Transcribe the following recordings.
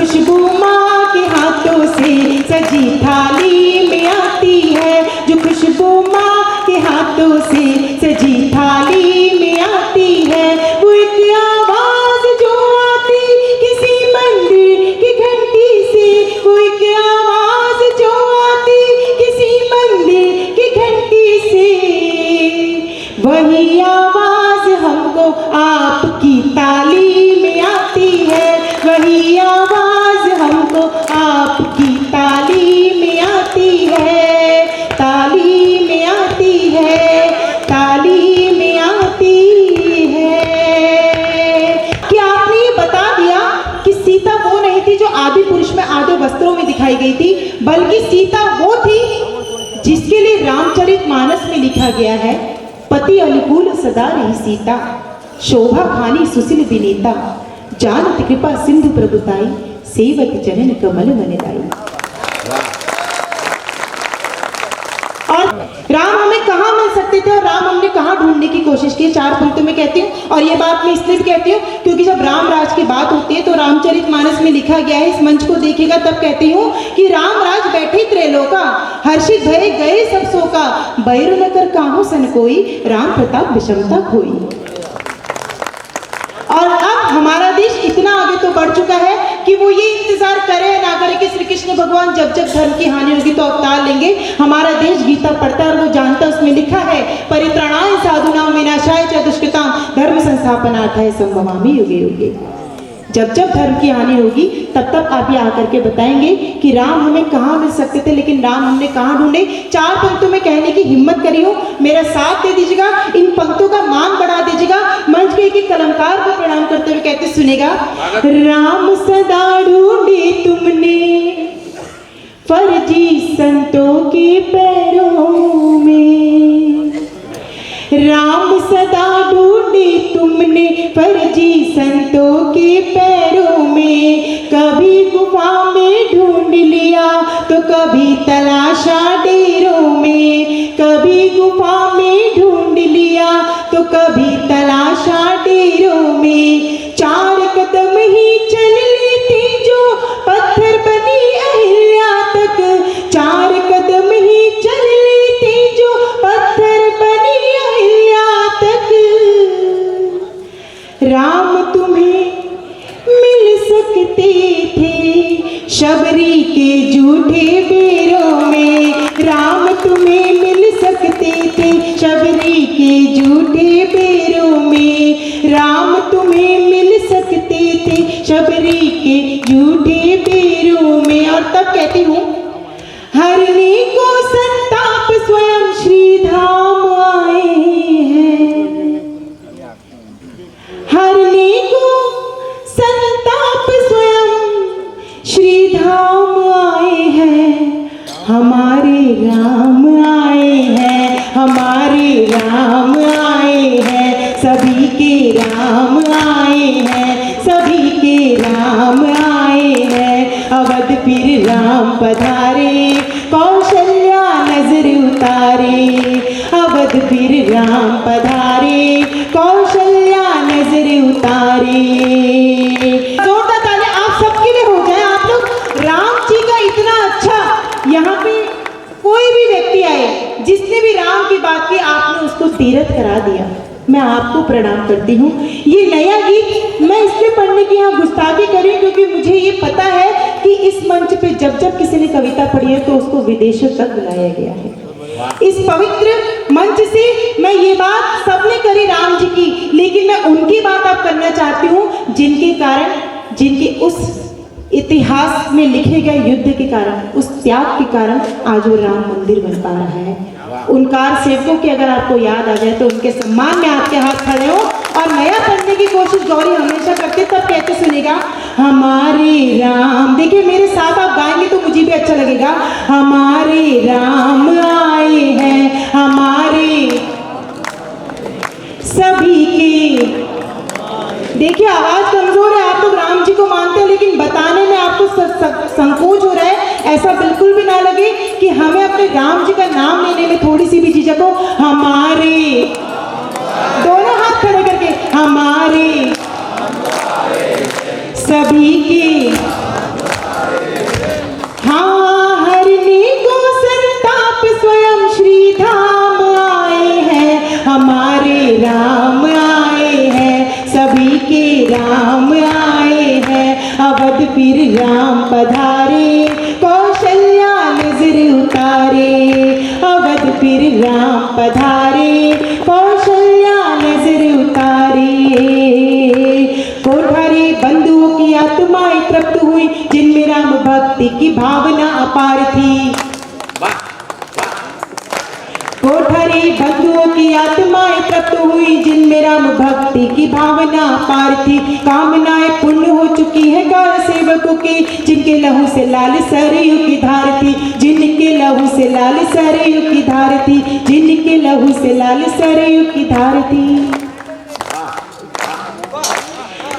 खुशबू माँ के हाथों से सजी थाली में आती है, जो खुशबू माँ के हाथों से सजी थाली में आती है। वो एक आवाज जो आती किसी मंदिर की घंटी से, वो एक आवाज जो आती किसी मंदिर की घंटी से, वही आवाज हमको आपकी ताली में आती है, वही आवाज हमको आपकी ताली में आती है, ताली में आती है, ताली में आती है। क्या आपने ये बता दिया कि सीता वो नहीं थी जो आदि पुरुष में आधे वस्त्रों में दिखाई गई थी, बल्कि सीता वो थी जिसके लिए रामचरितमानस में लिखा गया है, पति अनुकूल सदा रही सीता, शोभा खानी सुशील विनीता, जानत कृपा सिंधु प्रभुताई, सेवत चरण कमल मन लाई। और राम हमें कहाँ मिल सकते थे और राम हमने कहाँ ढूंढने की कोशिश की, 4 पंक्तों में कहती हूँ। और ये बात मैं इसलिए भी कहती हूँ क्योंकि जब राम राज की बात होती है तो रामचरितमानस में लिखा गया है, इस मंच को देखिएगा तब कहती हूँ कि राम राज बैठे त्रैलोका, हर्षित भये गए सब शोका, बैरु न कर काहू सन कोई, राम प्रताप विषमता खोई। और अब हमारा देश इतना आगे तो बढ़ चुका है कि वो ये इंतजार करे ना करे कि श्री कृष्ण भगवान जब जब धर्म की हानि होगी तो अवतार लेंगे। हमारा देश गीता पढ़ता है और वो जानता है, उसमें लिखा है परित्राणाय साधूनां विनाशाय च दुष्कृतां धर्म संस्थापनार्थाय संभवामि युगे युगे। जब जब धर्म की हानि होगी तब तक आप ये आकर के बताएंगे कि राम हमें कहाँ मिल सकते थे, लेकिन राम हमने कहाँ ढूंढे। 4 पंक्तों में कहने की हिम्मत करी हो, मेरा साथ दे दीजिएगा, इन पंक्तों का मान बढ़ा दीजिएगा। मंच के एक कलमकार को प्रणाम करते हुए कहते सुनेगा, राम सदा ढूंढे तुमने फर्जी संतों के पैरों में, राम सदा ढूंढे तुमने फर्जी संतों के पैरों में, कभी गुफा में ढूंढ लिया तो कभी तलाशा डेरों में, कभी गुफा में ढूंढ लिया तो कभी तलाशा डेरों में, 4 कदम ही चल लेती जो पत्थर बनी अहिल्या तक, 4 कदम ही चल लेती जो पत्थर बनी तक, राम तुम्हें मिल सकते थे शबरी के झूठे बेरों में, राम तुम्हें मिल सकते थे शबरी के झूठे बेरों में, राम तुम्हें मिल सकते थे शबरी के झूठे बेरों में। और तब कहती हूँ, हरने को संताप स्वयं श्री धाम आए हैं, हरने को संताप स्वयं श्री धाम आए हैं, हमारे राम आए हैं, हमारे राम आए हैं, सभी के राम आए हैं, सभी के राम आए हैं, अवध फिर राम पधारे, कौशल्या नजर उतारे, अवध फिर राम पधारे, कौशल्या नजर उतारे। जोरदार तालियां आप सबके लिए हो जाए। आप लोग राम जी का इतना अच्छा, यहाँ पे कोई भी व्यक्ति आए जिसने भी राम की बात की आपने उसको तीरथ करा दिया, मैं आपको प्रणाम करती हूँ। ये नया गीत मैं इसलिए पढ़ने की यहाँ गुस्ताखी करी क्योंकि मुझे ये पता है कि इस मंच पे जब जब किसी ने कविता पढ़ी है तो उसको विदेशों तक बुलाया गया है। इस पवित्र मंच से मैं ये बात सबने करी राम जी की, लेकिन मैं उनकी बात अब करना चाहती हूँ जिनके कारण, जिनके उस इतिहास में लिखे गए युद्ध के कारण, उस त्याग के कारण आज वो राम मंदिर बन पा रहा है। उनकार सेवकों की अगर आपको याद आ जाए तो उनके सम्मान में आपके हाथ खड़े हो और नया करने की कोशिश गौरी हमेशा करते, तब कहते सुनेगा, हमारे राम। देखिए मेरे साथ आप गाएंगे तो मुझे भी अच्छा लगेगा। हमारे राम आए हैं, हमारे सभी के। देखिए आवाज कमजोर है, आप लोग राम जी को मानते हैं लेकिन बताने में आपको संकोच हो रहा है। ऐसा बिल्कुल भी ना लगे कि हमें अपने राम जी का नाम लेने में थोड़ी सी भी झिझक हो। हमारे, दोनों हाथ खड़े करके, हमारे सभी के अपार थी। कोठारी बंधुओं की आत्माएं तृप्त हुई जिनमें राम भक्ति की भावना अपार थी। कामनाएं पूर्ण हो चुकी है कार सेवकों की, जिनके लहू से लाल सरयू की धार थी, जिनके लहू से लाल सरयू की धार थी, जिनके लहू से लाल सरयू की धार थी।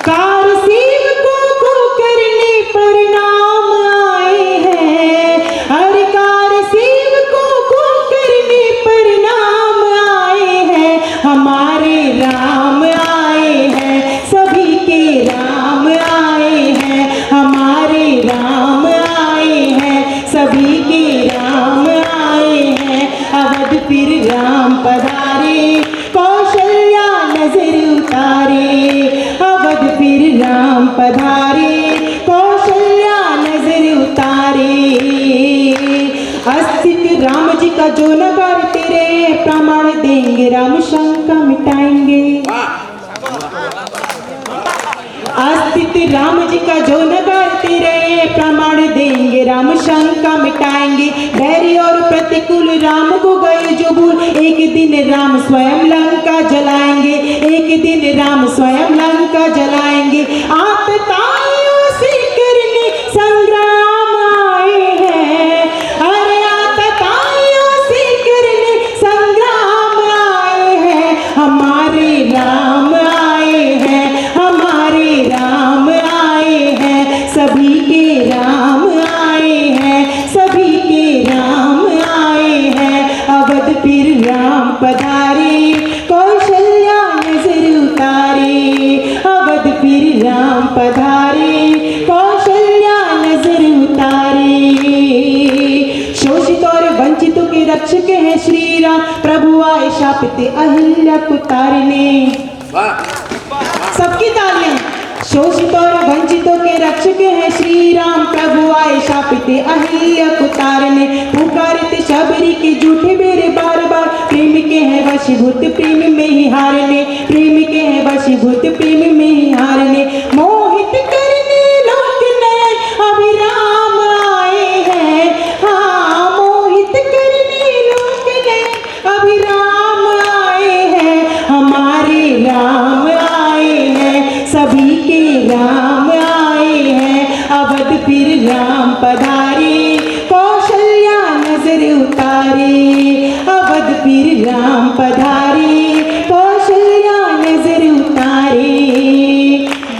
कार सेवकों को करने पर नाम आए हैं, हर कार सेवकों को करने पर नाम आए हैं। हमारे राम आए हैं, सभी के राम आए हैं, हमारे राम आए हैं, सभी के राम आए हैं। अवध फिर राम पधारे, कौशल्या नजर उतारे, अवध फिर राम पधारे, कौशल्या नजर उतारे। अस्तित्व राम जी का जो नगर तेरे प्रमाण देंगे, राम शंका मिटाएंगे। अस्तित्व राम जी का जो नगर तेरे प्रमाण देंगे, राम शंका मिटाएंगे। बैरी और प्रतिकूल राम को गए जो भूल, एक दिन राम स्वयं लंका जलाएंगे, एक दिन राम स्वयं लंका जलाएंगे। आतताइयों से करने संग्राम आए हैं, अरे आतताइयों से करने संग्राम आए हैं। हमारे राम आए हैं, हमारे राम आए हैं, सभी के राम आए हैं, सभी के राम आए हैं। अवध फिर राम पधारे, कौशल्या नजर उतारे, अवध फिर राम पधारे, कौशल्या नजर उतारे। शोषित और वंचितों के रक्षक हैं श्री राम, प्रभु आए शापित अहिल्या को तारने। सबकी तालियां। शोषित और वंचितों के रक्षक हैं श्री राम, प्रभु आए शापित अहिल्या को तारने। पुकारते शबरी के झूठे बेरे बार बार, प्रेम के हैं वशीभूत प्रेम में ही हारने, प्रेम के हैं वशीभूत प्रेम में ही हारने। मोहित करने लोक नयन अभिराम आए हैं, हाँ मोहित करने लोक नयन अभिराम आए हैं। हमारे राम आए हैं, सभी के राम आए हैं। अवध फिर राम पधारे, कौशल्या नजर उतारे, अवध फिर राम पधारे, कौशल्या नजर उतारे।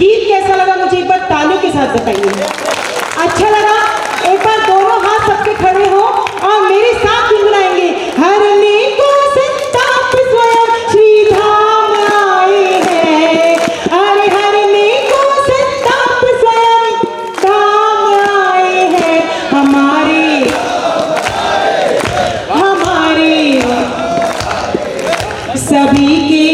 गीत कैसा लगा मुझे एक बार तालियों के साथ बताइए। अच्छा लगा? एक बार दोनों हाथ सबके खड़े हो और मेरे साथ गुनगुनाएंगे। हरने को संताप स्वयं श्री धाम आए हैं, अरे हरने को संताप स्वयं धाम आए हैं। हमारे सभी के